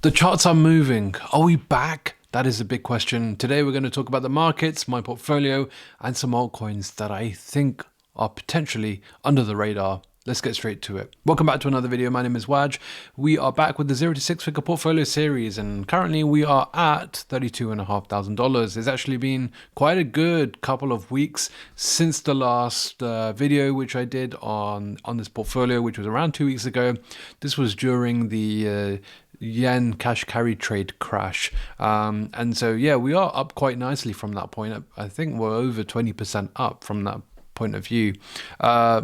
The charts are moving. Are we back? That is a big question. Today we're going to talk about the markets, my portfolio, and some altcoins that I think are potentially under the radar. Let's get straight to it. Welcome back to another video. My name is Waj. We are back with the 0 to 6 figure portfolio series, and currently we are at $32,500. It's actually been quite a good couple of weeks since the last video which I did on this portfolio, which was around 2 weeks ago. This was during the yen cash carry trade crash, and so yeah, we are up quite nicely from that point. I think we're over 20% up from that point of view,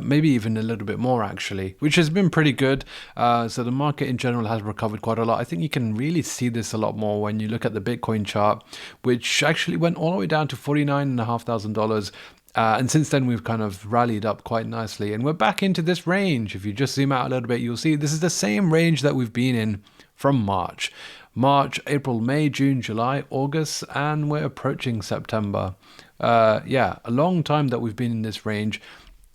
maybe even a little bit more actually, which has been pretty good. So the market in general has recovered quite a lot. I think you can really see this a lot more when you look at the Bitcoin chart, which actually went all the way down to $49,500. And since then, we've kind of rallied up quite nicely, and we're back into this range. If you just zoom out a little bit, you'll see this is the same range that we've been in from March, April, May, June, July, August, and we're approaching September. Yeah, a long time that we've been in this range.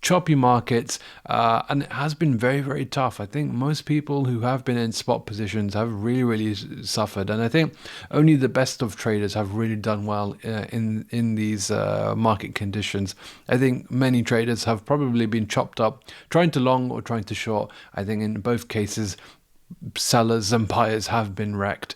Choppy markets, and it has been very, very tough. I think most people who have been in spot positions have really suffered, and I think only the best of traders have really done well in these market conditions. I think many traders have probably been chopped up trying to long or trying to short. I think in both cases sellers and buyers have been wrecked.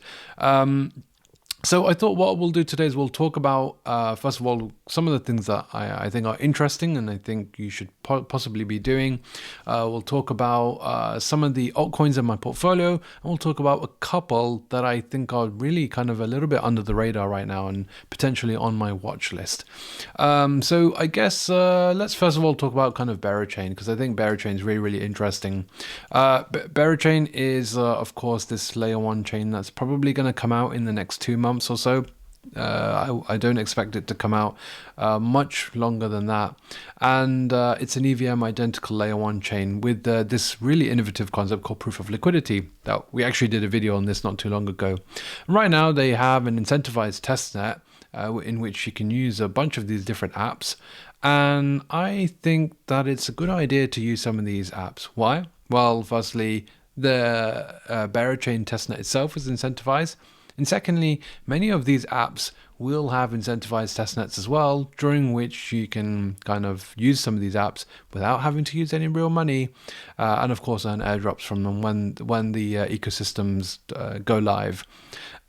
So I thought what we'll do today is we'll talk about, first of all, some of the things that I think are interesting and I think you should possibly be doing. We'll talk about some of the altcoins in my portfolio, and we'll talk about a couple that I think are really kind of a little bit under the radar right now and potentially on my watch list. So I guess let's first of all talk about kind of Berachain, because I think Berachain is really interesting. Berachain is, of course, this layer 1 chain that's probably going to come out in the next 2 months or so. I don't expect it to come out much longer than that, and it's an EVM identical layer 1 chain with this really innovative concept called proof of liquidity. That we actually did a video on this not too long ago. Right now they have an incentivized testnet in which you can use a bunch of these different apps, and I think that it's a good idea to use some of these apps. Why? Well, firstly, the Berachain testnet itself is incentivized. And secondly, many of these apps will have incentivized testnets as well, during which you can kind of use some of these apps without having to use any real money, and of course earn airdrops from them when the ecosystems go live.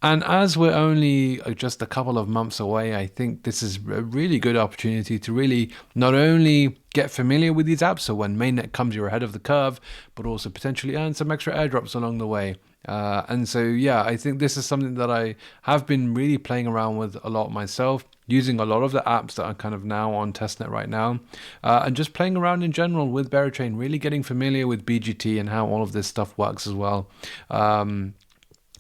And as we're only just a couple of months away, I think this is a really good opportunity to really not only get familiar with these apps, so when mainnet comes you're ahead of the curve, but also potentially earn some extra airdrops along the way. And so, yeah, I think this is something that I have been really playing around with a lot myself, using a lot of the apps that are kind of now on testnet right now, and just playing around in general with Berachain, really getting familiar with BGT and how all of this stuff works as well.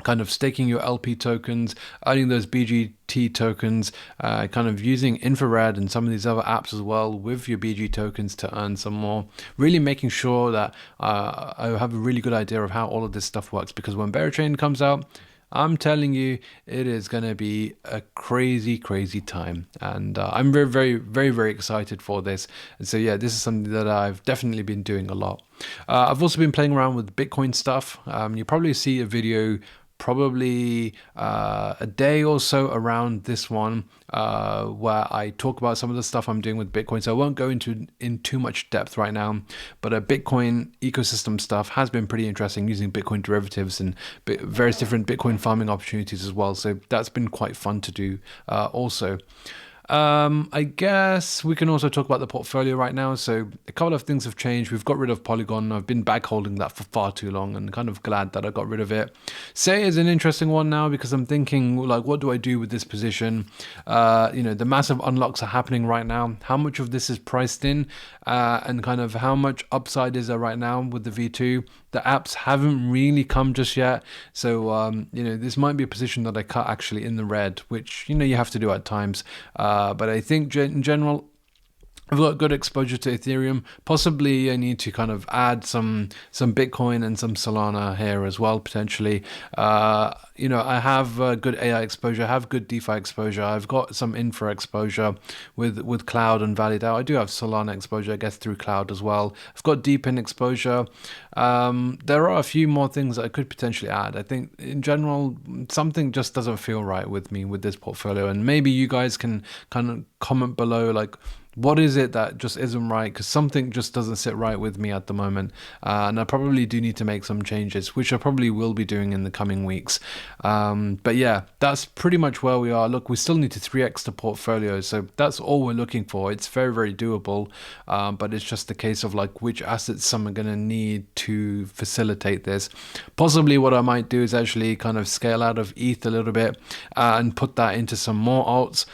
Kind of staking your LP tokens, earning those BGT tokens, kind of using infrared and some of these other apps as well with your BG tokens to earn some more. Really making sure that I have a really good idea of how all of this stuff works, because when Berachain comes out, I'm telling you, it is going to be a crazy time, and I'm very excited for this. And so yeah, this is something that I've definitely been doing a lot. I've also been playing around with Bitcoin stuff. You probably see a video probably a day or so around this one where I talk about some of the stuff I'm doing with Bitcoin, so I won't go into in too much depth right now, but Bitcoin ecosystem stuff has been pretty interesting, using Bitcoin derivatives and various different Bitcoin farming opportunities as well, so that's been quite fun to do also. I guess we can also talk about the portfolio right now. So a couple of things have changed. We've got rid of Polygon. I've been back holding that for far too long, and kind of glad that I got rid of it. Say is an interesting one now, because I'm thinking, like, what do I do with this position? The massive unlocks are happening right now. How much of this is priced in, and kind of how much upside is there right now with the V2? The apps haven't really come just yet, so this might be a position that I cut actually in the red, which you have to do at times. But I think in general, I've got good exposure to Ethereum. Possibly I need to kind of add some Bitcoin and some Solana here as well, potentially. I have good AI exposure, I have good DeFi exposure. I've got some infra exposure with cloud and validator. I do have Solana exposure, I guess, through cloud as well. I've got deep in exposure. There are a few more things that I could potentially add. I think in general, something just doesn't feel right with me with this portfolio, and maybe you guys can kind of comment below, like, what is it that just isn't right? Because something just doesn't sit right with me at the moment. And I probably do need to make some changes, which I probably will be doing in the coming weeks. But yeah, that's pretty much where we are. Look, we still need to 3x the portfolio. So that's all we're looking for. It's very, very doable. But it's just a case of like which assets some are going to need to facilitate this. Possibly what I might do is actually kind of scale out of ETH a little bit and put that into some more alts.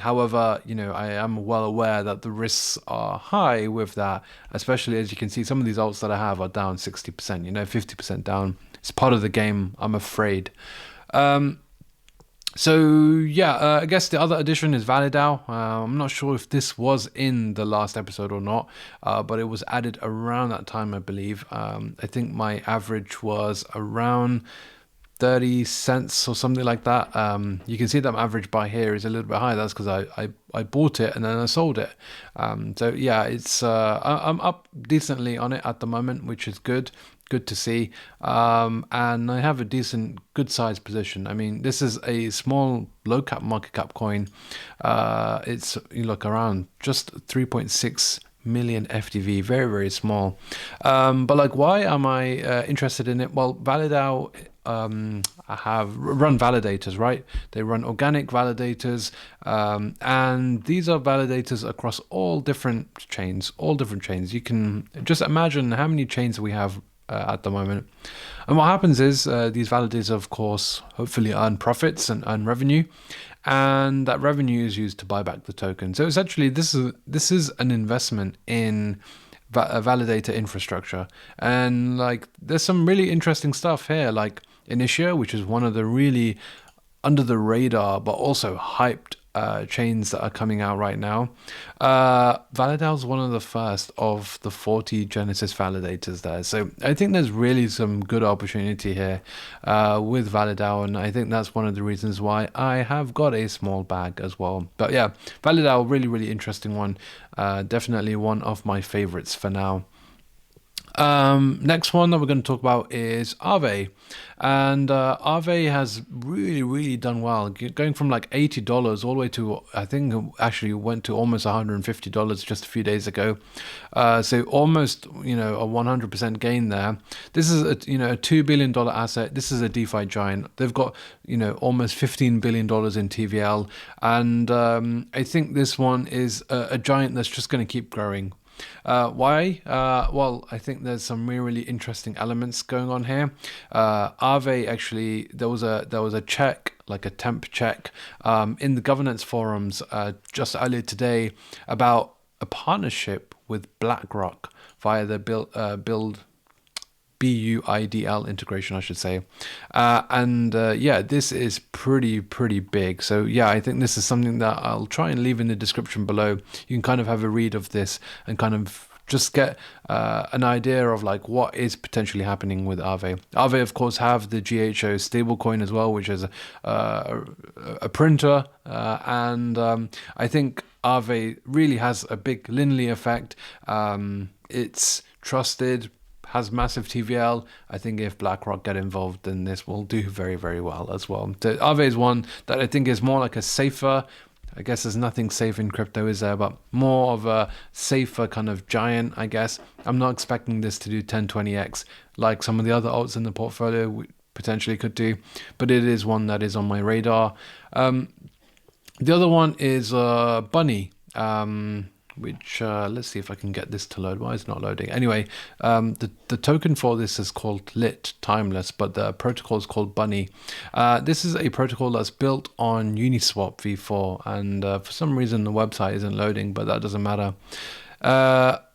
However, I am well aware that the risks are high with that, especially as you can see, some of these alts that I have are down 60%, 50% down. It's part of the game, I'm afraid. I guess the other addition is ValiDAO. I'm not sure if this was in the last episode or not, but it was added around that time, I believe. I think my average was around 30 cents or something like that. You can see that my average buy here is a little bit higher. That's because I bought it and then I sold it. It's I'm up decently on it at the moment, which is good to see. And I have a good size position. I mean, this is a small low cap market cap coin. You look around just 3.6 million FTV, very, very small. But like, why am I interested in it? Well, ValiDAO run validators, right? They run organic validators, and these are validators across all different chains. You can just imagine how many chains we have at the moment. And what happens is these validators, of course, hopefully earn profits and earn revenue, and that revenue is used to buy back the token. So essentially, this is an investment in validator infrastructure. And like, there's some really interesting stuff here, like Initia, which is one of the really under the radar but also hyped chains that are coming out right now. ValiDAO is one of the first of the 40 Genesis validators there. So I think there's really some good opportunity here with ValiDAO, and I think that's one of the reasons why I have got a small bag as well. But yeah, ValiDAO, really, really interesting one. Definitely one of my favorites for now. Next one that we're going to talk about is Aave, and Aave has really, really done well, going from like $80 all the way to, I think, actually went to almost $150 just a few days ago. So almost, a 100% gain there. This is a $2 billion asset. This is a DeFi giant. They've got almost $15 billion in TVL, and I think this one is a giant that's just going to keep growing. Why? Well, I think there's some really interesting elements going on here. Aave, actually, there was a check, like a temp check, in the governance forums just earlier today about a partnership with BlackRock via the build BUIDL integration, I should say. This is pretty big. So yeah, I think this is something that I'll try and leave in the description below. You can kind of have a read of this and kind of just get an idea of like what is potentially happening with Aave. Aave, of course, have the GHO stablecoin as well, which is a printer, and I think Aave really has a big Linley effect. It's trusted, has massive TVL. I think if BlackRock get involved, then this will do very, very well as well. So Aave is one that I think is more like a safer, I guess there's nothing safe in crypto, is there, but more of a safer kind of giant, I guess. I'm not expecting this to do 10-20x like some of the other alts in the portfolio potentially could do, but it is one that is on my radar. The other one is Bunny, which let's see if I can get this to load. Why is it not loading? Anyway, the token for this is called Lit Timeless, but the protocol is called Bunny. This is a protocol that's built on Uniswap v4, and for some reason the website isn't loading, but that doesn't matter.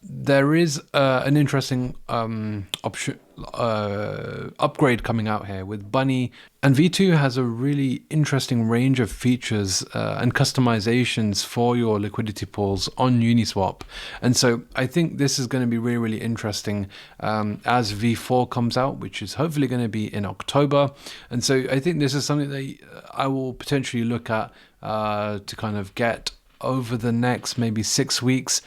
there is an interesting option upgrade coming out here with Bunny, and V2 has a really interesting range of features and customizations for your liquidity pools on Uniswap. And so I think this is going to be really, really interesting as V4 comes out, which is hopefully going to be in October. And so I think this is something that I will potentially look at to kind of get over the next maybe 6 weeks.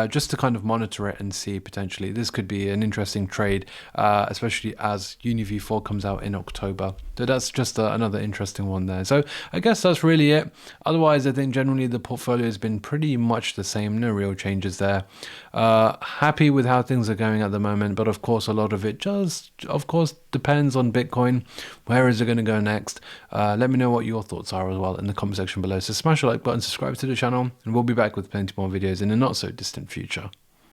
Just to kind of monitor it and see potentially. This could be an interesting trade, especially as Uni V4 comes out in October. So that's just another interesting one there. So I guess that's really it. Otherwise, I think generally the portfolio has been pretty much the same. No real changes there. Happy with how things are going at the moment, but of course, a lot of it just, of course, depends on Bitcoin. Where is it going to go next? Let me know what your thoughts are as well in the comment section below. So smash the like button, subscribe to the channel, and we'll be back with plenty more videos in the not so distant future.